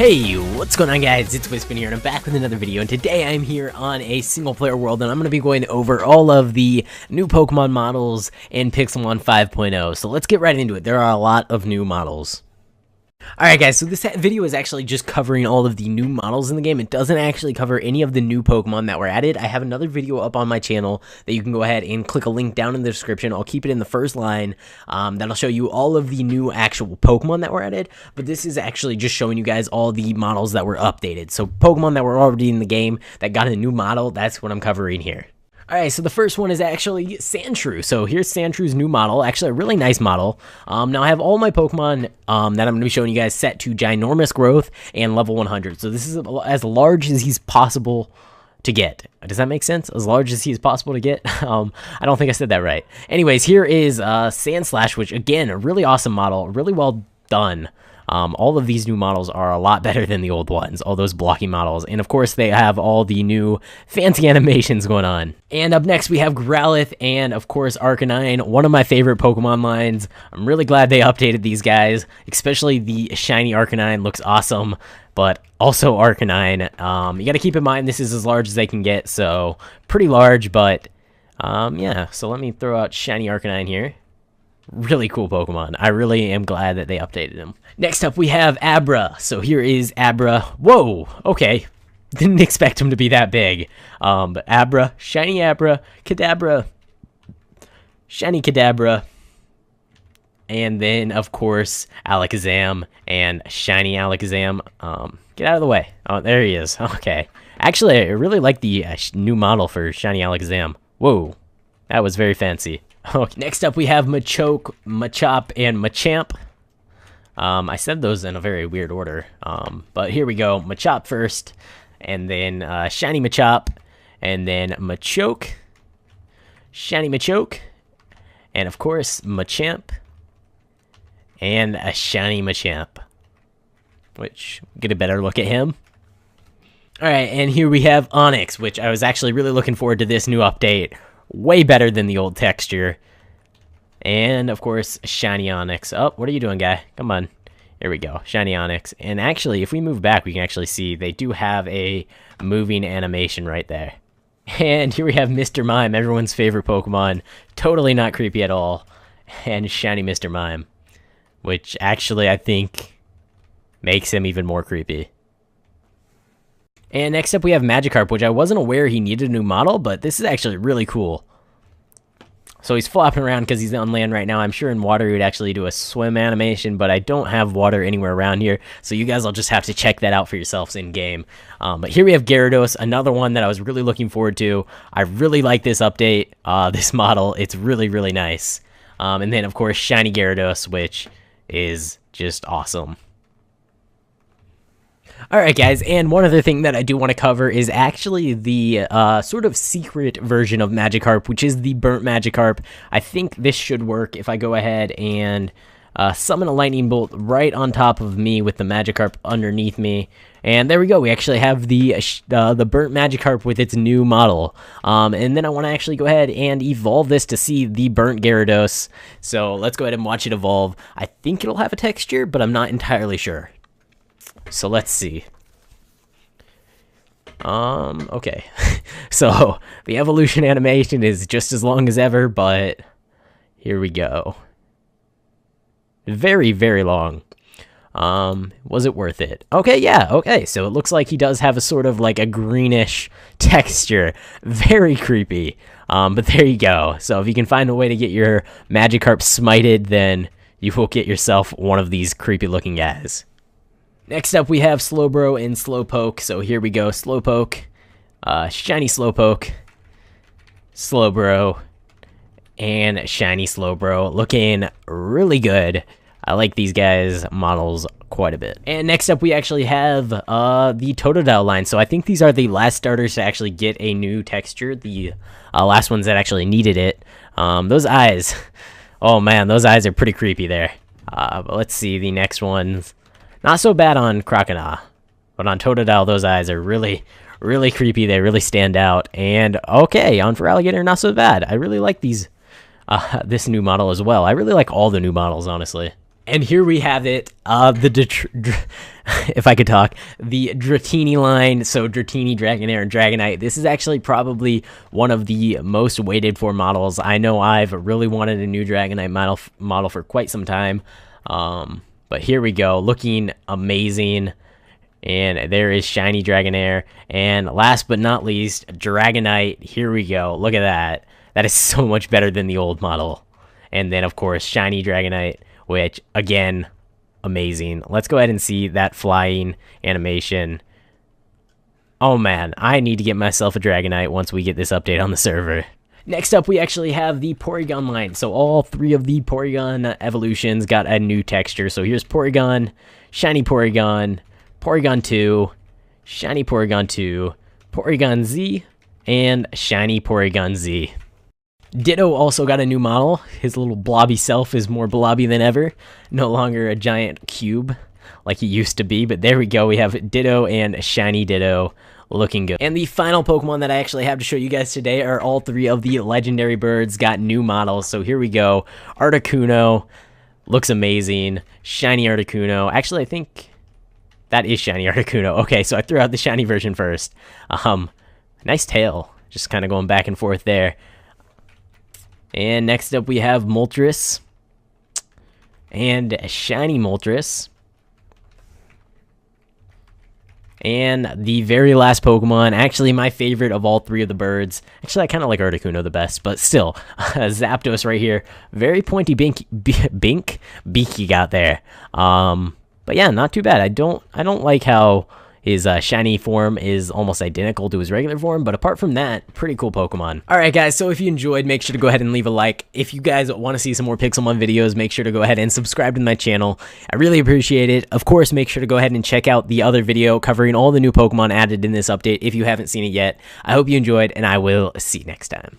Hey, what's going on guys? It's Wispin here and I'm back with another video, and today I'm here on a single player world and I'm going to be going over all of the new Pokemon models in Pixelmon 5.0. So let's get right into it. There are a lot of new models. Alright guys, so this video is actually just covering all of the new models in the game. It doesn't actually cover any of the new Pokemon that were added. I have another video up on my channel that you can go ahead and click a link down in the description. I'll keep it in the first line. That'll show you all of the new actual Pokemon that were added, but this is actually just showing you guys all the models that were updated. So Pokemon that were already in the game that got a new model, that's what I'm covering here. Alright, so the first one is actually Sandshrew. So here's Sandshrew's new model, actually a really nice model. Now I have all my Pokemon that I'm going to be showing you guys set to ginormous growth and level 100. So this is as large as he's possible to get. Does that make sense? As large as he is possible to get? I don't think I said that right. Anyways, here is Sandslash, which again, a really awesome model, really well done. All of these new models are a lot better than the old ones, all those blocky models, and of course they have all the new fancy animations going on. And up next we have Growlithe and of course Arcanine, one of my favorite Pokemon lines. I'm really glad they updated these guys, especially the shiny Arcanine looks awesome, but also Arcanine. You gotta keep in mind this is as large as they can get, so pretty large, but yeah, so let me throw out shiny Arcanine here. Really cool Pokemon. I really am glad that they updated him. Next up, we have Abra. So here is Abra. Whoa, okay. Didn't expect him to be that big. But Abra, shiny Kadabra, shiny Kadabra, and then, of course, Alakazam and shiny Alakazam. Get out of the way. Oh, there he is. Okay. Actually, I really like the new model for shiny Alakazam. Whoa, that was very fancy. Okay, next up we have Machoke, Machop, and Machamp. I said those in a very weird order, but here we go. Machop first, and then shiny Machop, and then Machoke, shiny Machoke, and of course Machamp, and a shiny Machamp, which, get a better look at him. Alright, and here we have Onix, which I was actually really looking forward to this new update. Way better than the old texture. And, of course, shiny Onix. Oh, what are you doing, guy? Come on. There we go. Shiny Onix. And actually, if we move back, we can actually see they do have a moving animation right there. And here we have Mr. Mime, everyone's favorite Pokemon. Totally not creepy at all. And shiny Mr. Mime. Which, actually, I think makes him even more creepy. And next up we have Magikarp, which I wasn't aware he needed a new model, but this is actually really cool. So he's flopping around because he's on land right now. I'm sure in water he would actually do a swim animation, but I don't have water anywhere around here, so you guys will just have to check that out for yourselves in-game. But here we have Gyarados, another one that I was really looking forward to. I really like this update, this model. It's really, really nice. And then, of course, shiny Gyarados, which is just awesome. Alright guys, and one other thing that I do want to cover is actually the sort of secret version of Magikarp, which is the burnt Magikarp. I think this should work if I go ahead and summon a lightning bolt right on top of me with the Magikarp underneath me. And there we go, we actually have the burnt Magikarp with its new model. And then I want to actually go ahead and evolve this to see the burnt Gyarados. So let's go ahead and watch it evolve. I think it'll have a texture, but I'm not entirely sure. So let's see. Okay. So the evolution animation is just as long as ever, but here we go. Very, very long. Was it worth it? Okay, yeah, okay. So it looks like he does have a sort of like a greenish texture. Very creepy. But there you go. So if you can find a way to get your Magikarp smited, then you will get yourself one of these creepy looking guys. Next up, we have Slowbro and Slowpoke. So here we go, Slowpoke, shiny Slowpoke, Slowbro, and shiny Slowbro. Looking really good. I like these guys' models quite a bit. And next up, we actually have the Totodile line. So I think these are the last starters to actually get a new texture. The last ones that actually needed it. Those eyes, oh man, those eyes are pretty creepy there. But let's see the next ones. Not so bad on Crocodile, but on Totodile, those eyes are really, really creepy. They really stand out. And okay, on Feraligatr, not so bad. I really like these, this new model as well. I really like all the new models, honestly. And here we have it, if I could talk, the Dratini line, so Dratini, Dragonair, and Dragonite. This is actually probably one of the most waited for models. I know I've really wanted a new Dragonite model for quite some time, but here we go, looking amazing. And there is Shiny Dragonair, and last but not least, Dragonite. Here we go, look at that. That is so much better than the old model. And then, of course, Shiny Dragonite, which, again, amazing. Let's go ahead and see that flying animation. Oh, man, I need to get myself a Dragonite once we get this update on the server. Next up, we actually have the Porygon line. So all three of the Porygon evolutions got a new texture. So here's Porygon, Shiny Porygon, Porygon 2, Shiny Porygon 2, Porygon Z, and Shiny Porygon Z. Ditto also got a new model. His little blobby self is more blobby than ever. No longer a giant cube like he used to be. But there we go. We have Ditto and Shiny Ditto looking good. And the final Pokemon that I actually have to show you guys today are all three of the legendary birds got new models. So here we go. Articuno looks amazing. Shiny Articuno. Actually, I think that is Shiny Articuno. Okay, so I threw out the shiny version first. Nice tail. Just kind of going back and forth there. And next up we have Moltres and Shiny Moltres. And the very last Pokemon, actually my favorite of all three of the birds. Actually, I kind of like Articuno the best, but still, Zapdos right here. Very pointy beak you got there. But yeah, not too bad. I don't like how his shiny form is almost identical to his regular form, but apart from that, pretty cool Pokemon. Alright guys, so if you enjoyed, make sure to go ahead and leave a like. If you guys want to see some more Pixelmon videos, make sure to go ahead and subscribe to my channel. I really appreciate it. Of course, make sure to go ahead and check out the other video covering all the new Pokemon added in this update if you haven't seen it yet. I hope you enjoyed, and I will see you next time.